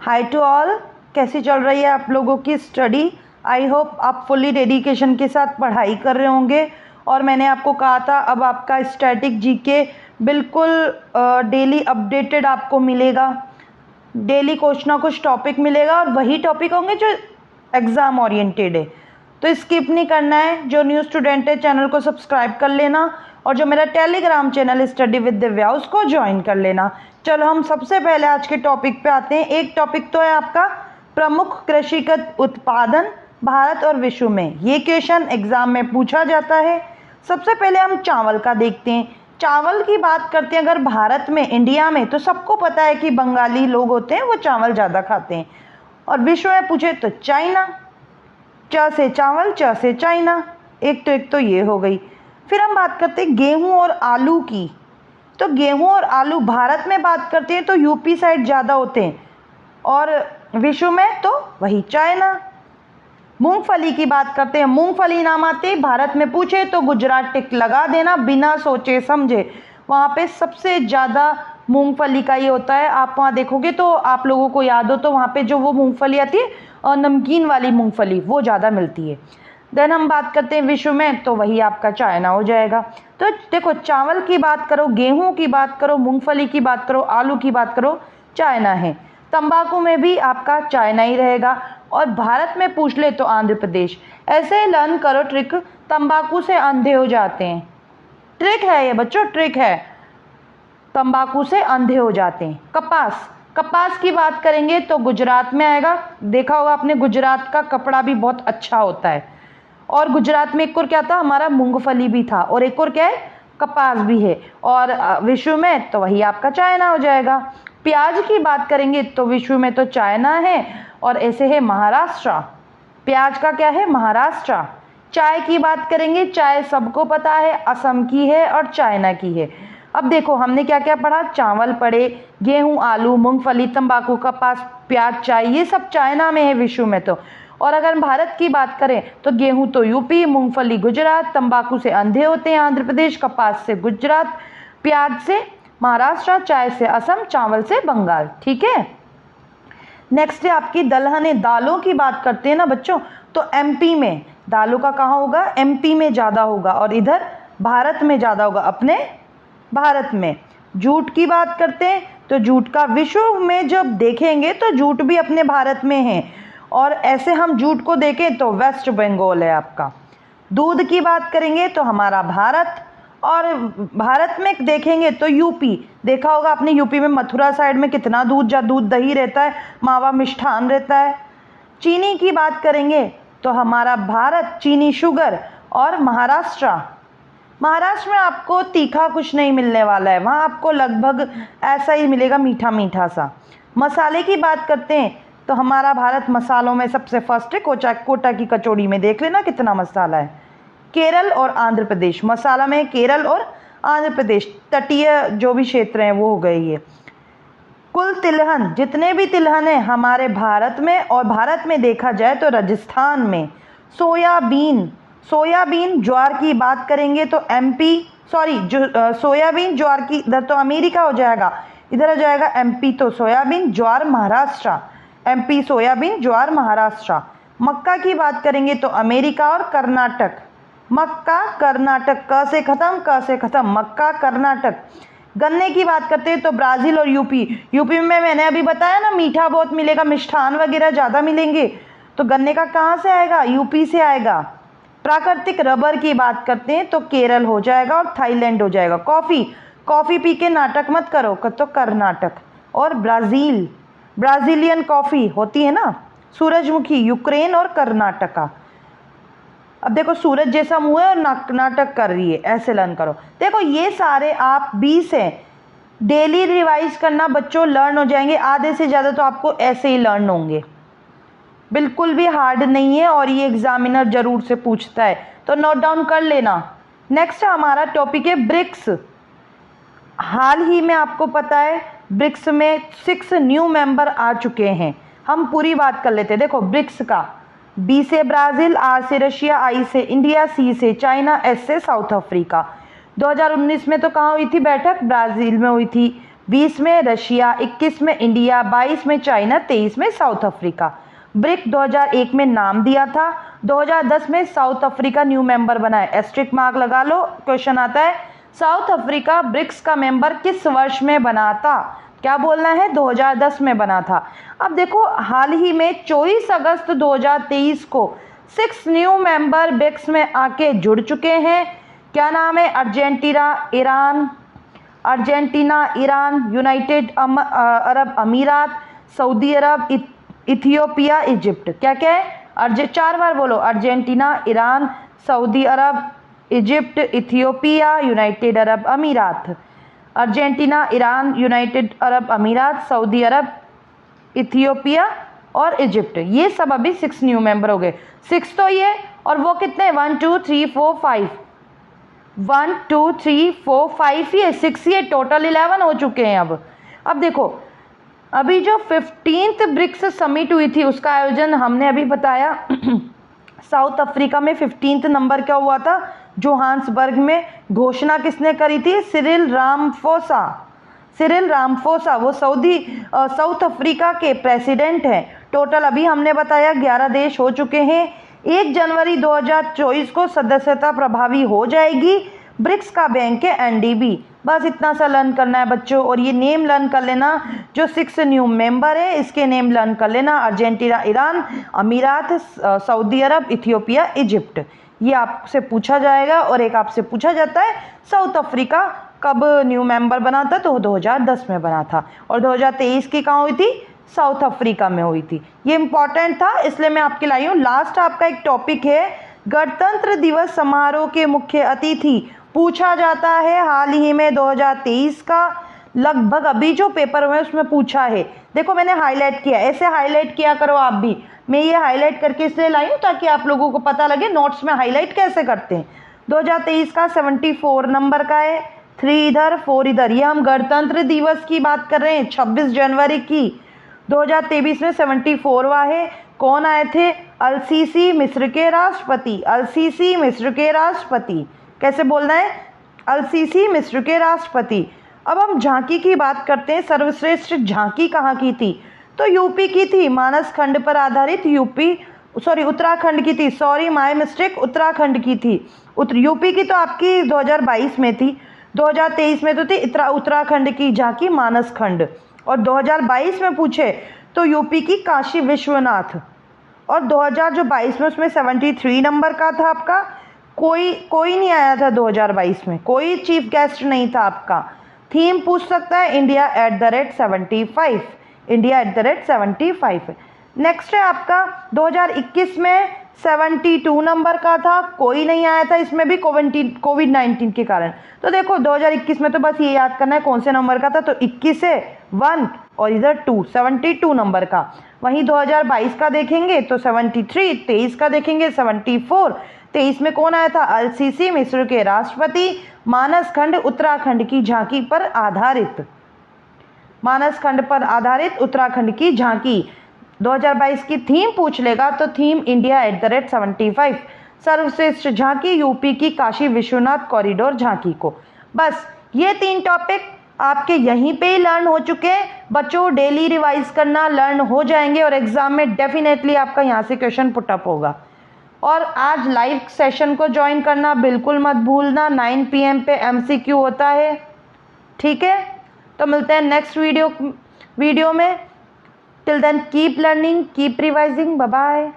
Hi to all, कैसी चल रही है आप लोगों की स्टडी। आई होप आप फुल्ली डेडिकेशन के साथ पढ़ाई कर रहे होंगे। और मैंने आपको कहा था अब आपका स्टैटिक जीके बिल्कुल डेली अपडेटेड आपको मिलेगा। डेली कुछ ना कुछ टॉपिक मिलेगा और वही टॉपिक होंगे जो एग्ज़ाम ओरिएंटेड है। तो स्किप नहीं करना है। जो न्यू स्टूडेंट है चैनल को सब्सक्राइब कर लेना और जो मेरा Telegram channel study with Divya उसको ज्वाइन कर लेना। चलो हम सबसे पहले आज के टॉपिक पे आते हैं। एक टॉपिक तो है आपका प्रमुख कृषिगत उत्पादन भारत और विश्व में। ये क्वेश्चन एग्जाम में पूछा जाता है। सबसे पहले हम चावल का देखते हैं। चावल की बात करते हैं अगर भारत में, इंडिया में, तो सबको पता है कि बंगाली लोग होते हैं वो चावल ज़्यादा खाते हैं। और विश्व में पूछे तो चाइना, च से चावल, च से चाइना। एक तो ये हो गई। फिर हम बात करते हैं गेहूं और आलू की। तो गेहूं और आलू भारत में बात करते हैं तो यूपी साइड ज़्यादा होते हैं और विश्व में तो वही चाइना। मूंगफली की बात करते हैं, मूंगफली नाम आते भारत में पूछे तो गुजरात टिक लगा देना बिना सोचे समझे। वहाँ पे सबसे ज़्यादा मूंगफली का ये होता है। आप वहाँ देखोगे तो आप लोगों को याद हो तो वहाँ पे जो वो मूंगफली आती है और नमकीन वाली मूंगफली वो ज़्यादा मिलती है। देन हम बात करते हैं विश्व में तो वही आपका चाइना हो जाएगा। तो देखो चावल की बात करो, गेहूं की बात करो, मूंगफली की बात करो, आलू की बात करो, चाइना है। तंबाकू में भी आपका चाइना ही रहेगा और भारत में पूछ ले तो आंध्र प्रदेश। ऐसे लर्न करो ट्रिक, तंबाकू से अंधे हो जाते हैं। ट्रिक है ये बच्चों, ट्रिक है। तंबाकू से अंधे हो जाते हैं। कपास, कपास की बात करेंगे तो गुजरात में आएगा। देखा होगा आपने गुजरात का कपड़ा भी बहुत अच्छा होता है। और गुजरात में एक और क्या था हमारा, मूंगफली भी था और एक और क्या है, कपास भी है। और विश्व में तो वही आपका चाइना हो जाएगा। प्याज की बात करेंगे तो विश्व में तो चाइना है और ऐसे है महाराष्ट्र। प्याज का क्या है, महाराष्ट्र। चाय की बात करेंगे, चाय सबको पता है असम की है और चाइना की है। अब देखो हमने क्या क्या पढ़ा, चावल पढ़े, गेहूं, आलू, मूंगफली, तंबाकू, कपास, प्याज, चाय, ये सब चाइना में है विश्व में तो। और अगर भारत की बात करें तो गेहूं तो यूपी, मूंगफली गुजरात, तंबाकू से अंधे होते हैं आंध्र प्रदेश, कपास से गुजरात, प्याज से महाराष्ट्र, चाय से असम, चावल से बंगाल। ठीक है। नेक्स्ट है आपकी दलहने। दालों की बात करते हैं ना बच्चों तो एमपी में दालों का कहाँ होगा, एमपी में ज़्यादा होगा और इधर भारत में ज़्यादा होगा, अपने भारत में। जूट की बात करते हैं तो जूट का विश्व में जब देखेंगे तो जूट भी अपने भारत में है और ऐसे हम जूट को देखें तो वेस्ट बंगाल है आपका। दूध की बात करेंगे तो हमारा भारत, और भारत में देखेंगे तो यूपी। देखा होगा आपने यूपी में मथुरा साइड में कितना दूध दही रहता है, मावा मिष्ठान रहता है। चीनी की बात करेंगे तो हमारा भारत, चीनी शुगर। और महाराष्ट्र, महाराष्ट्र में आपको तीखा कुछ नहीं मिलने वाला है, वहाँ आपको लगभग ऐसा ही मिलेगा, मीठा मीठा सा। मसाले की बात करते हैं तो हमारा भारत मसालों में सबसे फर्स्ट है। कोटा की कचौड़ी में देख लेना कितना मसाला है। केरल और आंध्र प्रदेश, मसाला में केरल और आंध्र प्रदेश, तटीय जो भी क्षेत्र हैं वो हो गए ये। कुल तिलहन, जितने भी तिलहन हैं हमारे भारत में, और भारत में देखा जाए तो राजस्थान में। सोयाबीन, सोयाबीन ज्वार की बात करेंगे तो एमपी, सोयाबीन ज्वार की इधर तो अमेरिका हो जाएगा, इधर हो जाएगा एमपी। तो सोयाबीन ज्वार महाराष्ट्र, एमपी सोयाबीन ज्वार महाराष्ट्र। मक्का की बात करेंगे तो अमेरिका और कर्नाटक। मक्का कर्नाटक, क से खत्म, मक्का कर्नाटक। गन्ने की बात करते हैं तो ब्राज़ील और यूपी। यूपी में मैंने अभी बताया ना मीठा बहुत मिलेगा, मिष्ठान वगैरह ज़्यादा मिलेंगे, तो गन्ने का कहाँ से आएगा, यूपी से आएगा। प्राकृतिक रबर की बात करते हैं तो केरल हो जाएगा और थाईलैंड हो जाएगा। कॉफ़ी, कॉफ़ी पी के नाटक मत करो तो कर्नाटक। और ब्राज़ील, ब्राज़ीलियन कॉफ़ी होती है ना, सूरजमुखी, यूक्रेन और कर्नाटका। अब देखो सूरज जैसा मुंह है और नाटक कर रही है, ऐसे लर्न करो। देखो ये सारे आप 20 हैं, डेली रिवाइज करना बच्चों, लर्न हो जाएंगे। आधे से ज़्यादा तो आपको ऐसे ही लर्न होंगे, बिल्कुल भी हार्ड नहीं है और ये एग्जामिनर जरूर से पूछता है तो नोट डाउन कर लेना। नेक्स्ट हमारा टॉपिक है ब्रिक्स। हाल ही में आपको पता है ब्रिक्स में 6 न्यू मेंबर आ चुके हैं। हम पूरी बात कर लेते हैं। देखो ब्रिक्स का, बी से ब्राज़ील, आर से रशिया, आई से इंडिया, सी से चाइना, एस से साउथ अफ्रीका। 2019 में तो कहाँ हुई थी बैठक, ब्राज़ील में हुई थी। 20 में रशिया, 21 में इंडिया, 22 में चाइना, 23 में साउथ अफ्रीका। ब्रिक 2001 में नाम दिया था, 2010 में साउथ अफ्रीका न्यू मेंबर बना है। एस्ट्रिक मार्क लगा लो, क्वेश्चन आता है साउथ अफ्रीका ब्रिक्स का मेंबर किस वर्ष में बना था? क्या बोलना है? 2010 में बना था। अब देखो हाल ही में 24 अगस्त 2023 को 6 न्यू मेंबर ब्रिक्स में आके जुड़ चुके हैं। क्या नाम है? अर्जेंटीना, ईरान, यूनाइटेड अरब अमीरात, सऊदी अरब, इथियोपिया, इजिप्ट। क्या क्या है? 4 बार बोलो। अर्जेंटीना, ईरान, सऊदी अरब, इजिप्ट, इथियोपिया, यूनाइटेड अरब अमीरात। अर्जेंटीना, ईरान, यूनाइटेड अरब अमीरात, सऊदी अरब, इथियोपिया और इजिप्ट। ये सब अभी 6 न्यू मेंबर हो गए। 6 तो ये, और वो कितने? 1 2 3 4 5 1 2 3 4 5 ये 6, ये टोटल 11 हो चुके हैं। अब देखो अभी जो 15th ब्रिक्स समिट हुई थी उसका आयोजन हमने अभी बताया साउथ अफ्रीका में 15th नंबर क्या हुआ था? जोहान्सबर्ग में। घोषणा किसने करी थी? सिरिल रामफोसा वो साउथ अफ्रीका के प्रेसिडेंट हैं। टोटल अभी हमने बताया 11 देश हो चुके हैं। 1 जनवरी 2024 को सदस्यता प्रभावी हो जाएगी। ब्रिक्स का बैंक है एनडीबी। बस इतना सा लर्न करना है बच्चों, और ये नेम लर्न कर लेना जो 6 न्यू मेंबर है इसके नेम लर्न कर लेना। अर्जेंटीना, ईरान, अमीरात, सऊदी अरब, इथियोपिया, इजिप्ट। ये आपसे पूछा जाएगा। और एक आपसे पूछा जाता है साउथ अफ्रीका कब न्यू मेंबर बना था? तो 2010 में बना था। और 2023 की कहाँ हुई थी? साउथ अफ्रीका में हुई थी। ये इंपॉर्टेंट था इसलिए मैं आपके लाई हूँ। लास्ट आपका एक टॉपिक है गणतंत्र दिवस समारोह के मुख्य अतिथि। पूछा जाता है हाल ही में 2023 का, लगभग अभी जो पेपर हुए उसमें पूछा है। देखो मैंने हाईलाइट किया, ऐसे हाईलाइट किया करो आप भी। मैं ये हाईलाइट करके इसलिए लाई हूँ ताकि आप लोगों को पता लगे नोट्स में हाईलाइट कैसे करते हैं। 2023 का 74 नंबर का है, 3 इधर 4 इधर। ये हम गणतंत्र दिवस की बात कर रहे हैं 26 जनवरी की। 2023 में 74वां है। कौन आए थे? अल-सीसी, मिस्र के राष्ट्रपति। अल-सीसी मिस्र के राष्ट्रपति। कैसे बोलना है? अल-सीसी मिस्र के राष्ट्रपति। अब हम झांकी की बात करते हैं। सर्वश्रेष्ठ झांकी कहाँ की थी? तो यूपी की थी। मानस खंड पर आधारित उत्तराखंड की थी। सॉरी माय मिस्टेक, उत्तराखंड की थी। यूपी की तो आपकी 2022 में थी, 2023 में तो थी उत्तराखंड की झांकी मानस खंड। और 2022 में पूछे तो यूपी की काशी विश्वनाथ। और 2022 में उसमें 73 नंबर का था आपका। कोई नहीं आया था 2022 में, कोई चीफ गेस्ट नहीं था आपका। थीम पूछ सकता है इंडिया @75, इंडिया @75। नेक्स्ट है आपका 2021 में 72 नंबर का था, कोई नहीं आया था इसमें भी कोविड-19 के कारण। तो देखो 2021 में तो बस ये याद करना है कौन से नंबर का था। तो 21 है 1 और इधर 2, 72 नंबर का। वहीं 2022 का देखेंगे तो 73, 23 का देखेंगे 74। 23 में कौन आया था? अल-सीसी मिस्र के राष्ट्रपति। मानस खंड उत्तराखंड की झांकी पर आधारित, मानस खंड पर आधारित उत्तराखंड की झांकी। 2022 की थीम पूछ लेगा तो थीम इंडिया @75। सर्वश्रेष्ठ झांकी यूपी की काशी विश्वनाथ कॉरिडोर झांकी को। बस ये 3 टॉपिक आपके यहीं पे ही लर्न हो चुके हैं बच्चों। डेली रिवाइज करना, लर्न हो जाएंगे और एग्जाम में डेफिनेटली आपका यहाँ से क्वेश्चन पुटअप होगा। और आज लाइव सेशन को ज्वाइन करना बिल्कुल मत भूलना। 9 PM पे MCQ होता है, ठीक है? तो मिलते हैं नेक्स्ट वीडियो में। Till then keep learning, keep revising. Bye bye.